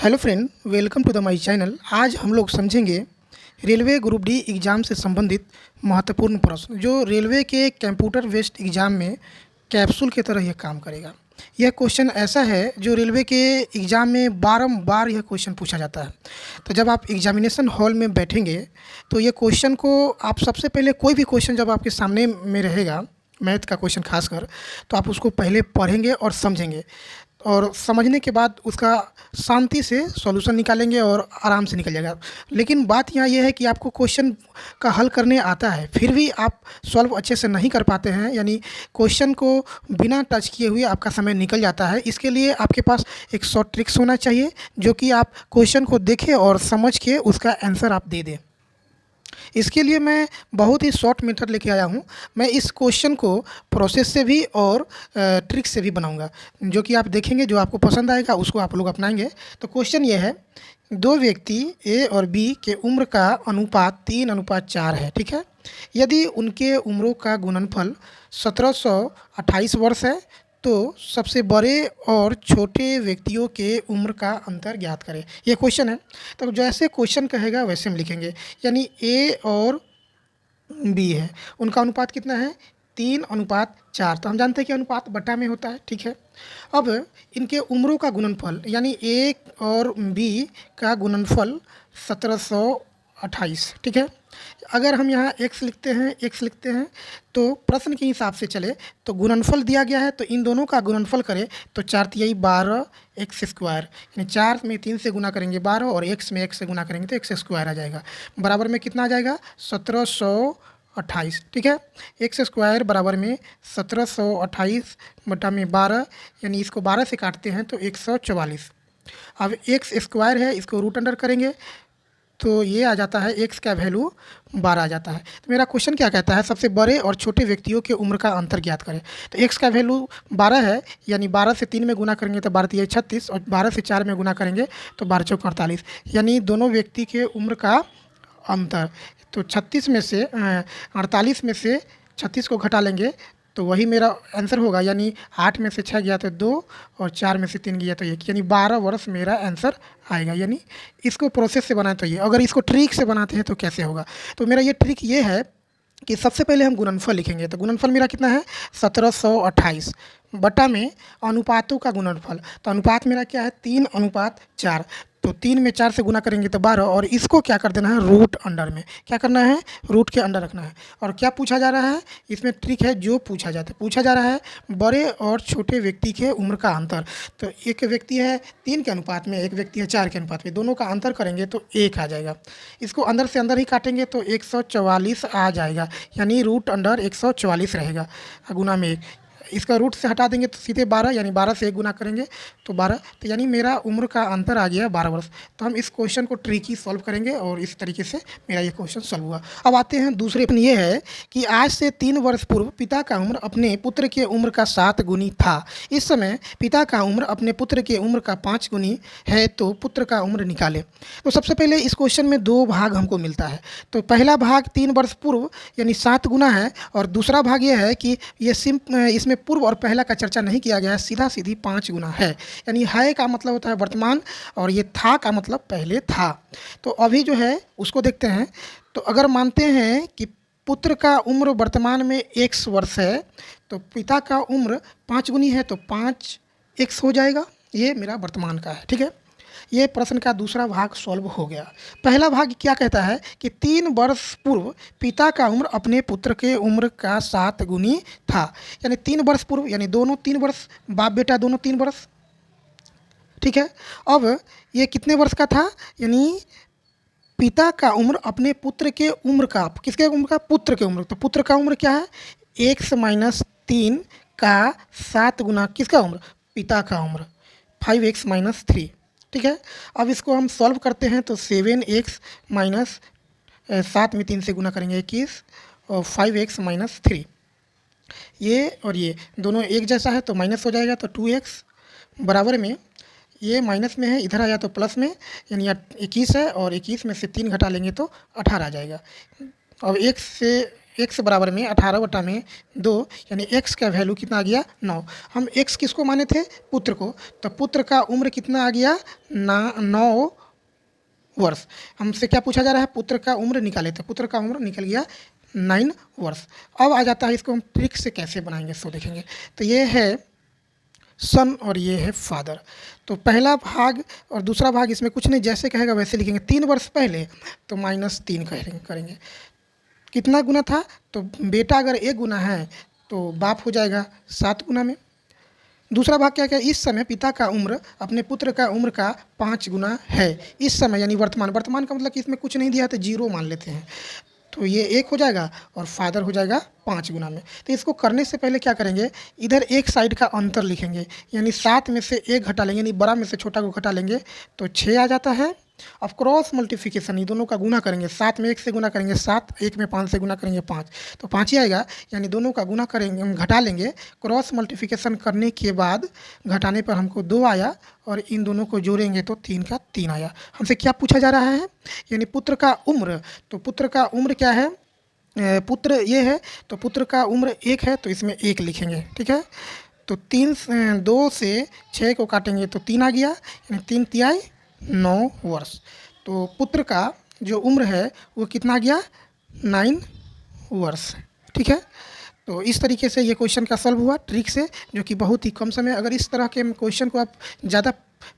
Hello friend, welcome to the my channel. आज हम लोग समझेंगे रेलवे ग्रुप डी एग्ज़ाम से संबंधित महत्वपूर्ण प्रश्न जो रेलवे के कंप्यूटर बेस्ड एग्ज़ाम में कैप्सूल की तरह यह काम करेगा। यह क्वेश्चन ऐसा है जो रेलवे के एग्ज़ाम में बारंबार यह क्वेश्चन पूछा जाता है। तो जब आप एग्जामिनेशन हॉल में बैठेंगे तो ये क्वेश्चन को आप सबसे पहले कोई भी क्वेश्चन जब आपके सामने में रहेगा, मैथ का क्वेश्चन खासकर, तो आप उसको पहले पढ़ेंगे और समझेंगे और समझने के बाद उसका शांति से सॉल्यूशन निकालेंगे और आराम से निकल जाएगा। लेकिन बात यहाँ ये है कि आपको क्वेश्चन का हल करने आता है, फिर भी आप सॉल्व अच्छे से नहीं कर पाते हैं, यानी क्वेश्चन को बिना टच किए हुए आपका समय निकल जाता है। इसके लिए आपके पास एक शॉर्ट ट्रिक्स होना चाहिए जो कि आप क्वेश्चन को देखें और समझ के उसका आंसर आप दे दें। इसके लिए मैं बहुत ही शॉर्ट मेथड लेके आया हूँ। मैं इस क्वेश्चन को प्रोसेस से भी और ट्रिक से भी बनाऊँगा, जो कि आप देखेंगे, जो आपको पसंद आएगा उसको आप लोग अपनाएंगे। तो क्वेश्चन ये है, दो व्यक्ति ए और बी के उम्र का अनुपात 3:4 है, ठीक है। यदि उनके उम्रों का गुणनफल 1728 वर्ष है तो सबसे बड़े और छोटे व्यक्तियों के उम्र का अंतर ज्ञात करें। ये क्वेश्चन है, तो जैसे क्वेश्चन कहेगा वैसे हम लिखेंगे। यानी ए और बी है, उनका अनुपात कितना है? 3:4। तो हम जानते हैं कि अनुपात बटा में होता है, ठीक है। अब इनके उम्रों का गुणनफल यानी ए और बी का गुणनफल 1728, ठीक है। अगर हम यहाँ x लिखते हैं तो प्रश्न के हिसाब से चले तो गुणनफल दिया गया है, तो इन दोनों का गुणनफल करें तो 4 तिहाई 12 एक्स स्क्वायर, यानी 4 में 3 से गुना करेंगे 12 और x में 1 से गुना करेंगे तो एक्स स्क्वायर आ जाएगा। बराबर में कितना आ जाएगा? 1728, ठीक है। एक्स स्क्वायर बराबर में 1728 बटा में 12, यानी इसको 12 से काटते हैं तो 144। अब एक्स स्क्वायर है, इसको रूट अंडर करेंगे तो ये आ जाता है, x का वैल्यू 12 आ जाता है। तो मेरा क्वेश्चन क्या कहता है? सबसे बड़े और छोटे व्यक्तियों के उम्र का अंतर ज्ञात करें। तो x का वैल्यू 12 है, यानी 12 से 3 में गुना करेंगे तो 12 तिहाई 36 और 12 से 4 में गुना करेंगे तो 12 चौक 48, यानी दोनों व्यक्ति के उम्र का अंतर। तो 36 में से 48 में से 36 को घटा लेंगे तो वही मेरा आंसर होगा, यानी 8 में से 6 गया तो 2 और 4 में से 3 गया तो 1, यानी 12 वर्ष मेरा आंसर आएगा। यानी इसको प्रोसेस से बनाए तो ये, अगर इसको ट्रिक से बनाते हैं तो कैसे होगा? तो मेरा ये ट्रिक ये है कि सबसे पहले हम गुणनफल लिखेंगे। तो गुणनफल मेरा कितना है? 1728 बटा में अनुपातों का गुणनफल। तो अनुपात मेरा क्या है? 3:4। तो 3 में 4 से गुना करेंगे तो 12 और इसको क्या कर देना है? रूट अंडर में। क्या करना है? रूट के अंडर रखना है। और क्या पूछा जा रहा है? इसमें ट्रिक है, जो पूछा जा रहा है बड़े और छोटे व्यक्ति के उम्र का अंतर। तो एक व्यक्ति है 3 के अनुपात में, एक व्यक्ति है 4 के अनुपात में, दोनों का अंतर करेंगे तो 1 आ जाएगा। इसको अंदर से अंदर ही काटेंगे तो 144 आ जाएगा, यानी रूट अंडर 144 रहेगा गुना में 1। इसका रूट से हटा देंगे तो सीधे 12, यानी 12 से 1 गुना करेंगे तो 12, तो यानी मेरा उम्र का अंतर आ गया 12 वर्ष। तो हम इस क्वेश्चन को ट्रिकी सॉल्व करेंगे और इस तरीके से मेरा ये क्वेश्चन सॉल्व हुआ। अब आते हैं दूसरे प्रश्न। ये है कि आज से 3 वर्ष पूर्व पिता का उम्र अपने पुत्र के उम्र का 7 गुनी था। इस समय पिता का उम्र अपने पुत्र के उम्र का 5 गुनी है, तो पुत्र का उम्र निकालें। तो सबसे पहले इस क्वेश्चन में 2 भाग हमको मिलता है। तो पहला भाग 3 वर्ष पूर्व यानी 7 गुना है, और दूसरा भाग ये है कि ये इसमें पूर्व और पहला का चर्चा नहीं किया गया है, सीधा सीधी 5 गुना है। यानी है का मतलब होता है वर्तमान और ये था का मतलब पहले था। तो अभी जो है उसको देखते हैं। तो अगर मानते हैं कि पुत्र का उम्र वर्तमान में x वर्ष है तो पिता का उम्र 5 गुनी है, तो 5x हो जाएगा। ये मेरा वर्तमान का है, ठीक है। ये प्रश्न का दूसरा भाग सॉल्व हो गया। पहला भाग क्या कहता है कि 3 वर्ष पूर्व पिता का उम्र अपने पुत्र के उम्र का 7 गुनी था। यानी 3 वर्ष पूर्व, यानी दोनों 3 वर्ष, बाप बेटा दोनों 3 वर्ष, ठीक है। अब ये कितने वर्ष का था? यानी पिता का उम्र अपने पुत्र के उम्र का, किसके उम्र का? पुत्र के उम्र। तो पुत्र का उम्र क्या है? x - 3 का 7 गुना किसका उम्र? पिता का उम्र, 5x - 3, ठीक है। अब इसको हम सॉल्व करते हैं तो 7x - 7 में 3 से गुना करेंगे 21 और 5x - 3, ये और ये दोनों एक जैसा है तो माइनस हो जाएगा, तो 2x बराबर में ये माइनस में है, इधर आया तो प्लस में, यानी 21 है और 21 में से 3 घटा लेंगे तो 18 आ जाएगा। अब 1 से x बराबर में 18/2 यानी x का वैल्यू कितना आ गया 9। हम x किसको माने थे, पुत्र को, तो पुत्र का उम्र कितना आ गया 9 वर्ष। हमसे क्या पूछा जा रहा है, पुत्र का उम्र निकाले, तो पुत्र का उम्र निकल गया 9 वर्ष। अब आ जाता है इसको हम ट्रिक से कैसे बनाएंगे सो देखेंगे। तो ये है सन और ये है फादर। तो पहला भाग और दूसरा भाग इसमें कुछ नहीं, जैसे कहेगा वैसे लिखेंगे। 3 वर्ष पहले तो -3 करेंगे। कितना गुना था, तो बेटा अगर 1 गुना है तो बाप हो जाएगा 7 गुना में। दूसरा भाग क्या क्या, इस समय पिता का उम्र अपने पुत्र का उम्र का 5 गुना है। इस समय यानी वर्तमान का मतलब कि इसमें कुछ नहीं दिया तो 0 मान लेते हैं, तो ये 1 हो जाएगा और फादर हो जाएगा 5 गुना में। तो इसको करने से पहले क्या करेंगे, इधर एक साइड का अंतर लिखेंगे, यानी 7 में से 1 घटा लेंगे, यानी बड़ा में से छोटा को घटा लेंगे तो 6 आ जाता है। अब क्रॉस मल्टीप्लिकेशन, ये दोनों का गुना करेंगे, 7 में 1 से गुना करेंगे 7, 1 में 5 से गुना करेंगे 5, तो 5 ही आएगा। यानी दोनों का गुना करेंगे, हम घटा लेंगे। क्रॉस मल्टीप्लिकेशन करने के बाद घटाने पर हमको 2 आया और इन दोनों को जोड़ेंगे तो 3 का 3 आया। हमसे क्या पूछा जा रहा है, यानी पुत्र का उम्र, तो पुत्र का उम्र क्या है, पुत्र ये है, तो पुत्र का उम्र 1 है तो इसमें 1 लिखेंगे, ठीक है। तो 2 से 6 को काटेंगे तो 3 आ गया, यानी 3 तिहाई 9 वर्ष। तो पुत्र का जो उम्र है वो कितना गया 9 वर्ष, ठीक है। तो इस तरीके से ये क्वेश्चन का सॉल्व हुआ ट्रिक से, जो कि बहुत ही कम समय। अगर इस तरह के क्वेश्चन को आप ज़्यादा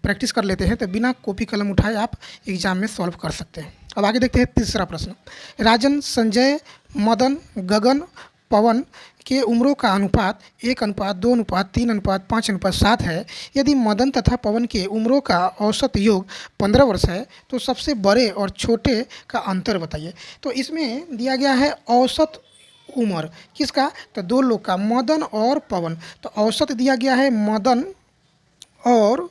प्रैक्टिस कर लेते हैं तो बिना कॉपी कलम उठाए आप एग्जाम में सॉल्व कर सकते हैं। अब आगे देखते हैं तीसरा प्रश्न। राजन, संजय, मदन, गगन, पवन के उम्रों का अनुपात 1:2:3:5:7 है। यदि मदन तथा पवन के उम्रों का औसत योग 15 वर्ष है तो सबसे बड़े और छोटे का अंतर बताइए। तो इसमें दिया गया है औसत उम्र किसका, तो 2 लोग का, मदन और पवन। तो औसत दिया गया है मदन और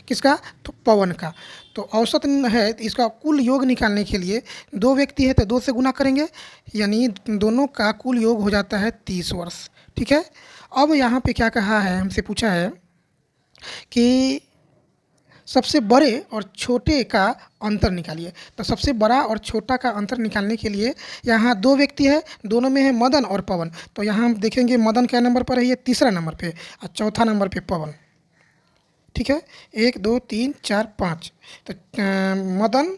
किसका, तो पवन का। तो औसत है, तो इसका कुल योग निकालने के लिए 2 व्यक्ति है तो 2 से गुना करेंगे, यानी दोनों का कुल योग हो जाता है 30 वर्ष, ठीक है। अब यहाँ पे क्या कहा है, हमसे पूछा है कि सबसे बड़े और छोटे का अंतर निकालिए। तो सबसे बड़ा और छोटा का अंतर निकालने के लिए यहाँ 2 व्यक्ति है, दोनों में है मदन और पवन। तो यहाँ हम देखेंगे मदन क्या नंबर पर है, ये तीसरा नंबर पे, और चौथा नंबर पे पवन, ठीक है। 1 2 3 4 5, तो मदन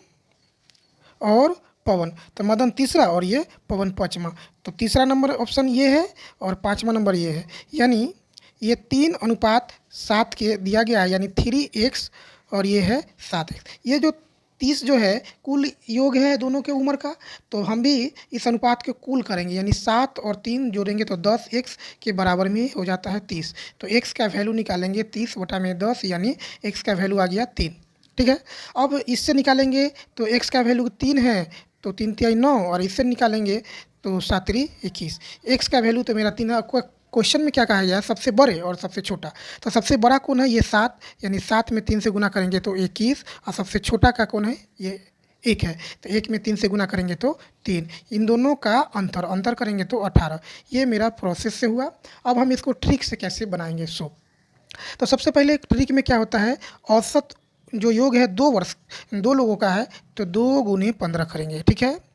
और पवन, तो मदन तीसरा और ये पवन पाँचवा। तो तीसरा नंबर ऑप्शन ये है और 5वां नंबर ये है, यानी ये 3:7 के दिया गया है, यानी 3x और ये है 7x। ये जो 30 जो है कुल योग है दोनों के उम्र का, तो हम भी इस अनुपात के कुल करेंगे, यानी 7 और 3 जोड़ेंगे तो 10x के बराबर में हो जाता है 30। तो x का वैल्यू निकालेंगे 30/10, यानी x का वैल्यू आ गया 3, ठीक है। अब इससे निकालेंगे तो x का वैल्यू 3 है तो 3 तिहाई 9, और इससे निकालेंगे तो 7 त्रिक 21। x का वैल्यू तो मेरा 3, आपको क्वेश्चन में क्या कहा गया है, सबसे बड़े और सबसे छोटा। तो सबसे बड़ा कौन है, ये 7, यानी 7 में 3 से गुना करेंगे तो 21, और सबसे छोटा का कौन है, ये 1 है, तो 1 में 3 से गुना करेंगे तो 3। इन दोनों का अंतर करेंगे तो 18। ये मेरा प्रोसेस से हुआ। अब हम इसको ट्रिक से कैसे बनाएंगे सो, तो सबसे पहले ट्रिक में क्या होता है, औसत जो योग है 2 वर्ष 2 लोगों का है तो 2 × 15 करेंगे, ठीक है।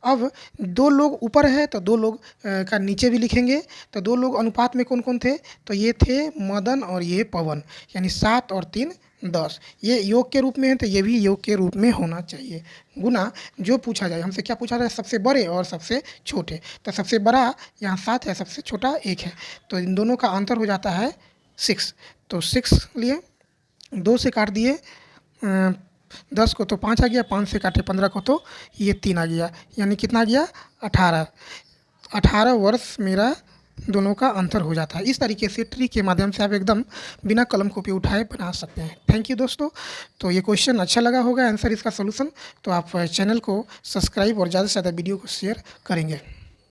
अब 2 लोग ऊपर है तो 2 लोग का नीचे भी लिखेंगे। तो 2 लोग अनुपात में कौन कौन थे, तो ये थे मदन और ये पवन, यानी 7 और 3 10। ये योग के रूप में है तो ये भी योग के रूप में होना चाहिए। गुना जो पूछा जाए, हमसे क्या पूछा जाए, सबसे बड़े और सबसे छोटे। तो सबसे बड़ा यहाँ 7 है, सबसे छोटा 1 है, तो इन दोनों का अंतर हो जाता है 6। तो 6 लिए 2 से काट दिए 10 को तो 5 आ गया, 5 से काटे 15 को तो ये 3 आ गया, यानी कितना आ गया 18 वर्ष मेरा दोनों का अंतर हो जाता है। इस तरीके से ट्री के माध्यम से आप एकदम बिना कलम कॉपी उठाए बना सकते हैं। थैंक यू दोस्तों। तो ये क्वेश्चन अच्छा लगा होगा आंसर इसका सोल्यूशन, तो आप चैनल को सब्सक्राइब और ज़्यादा से ज़्यादा वीडियो को शेयर करेंगे।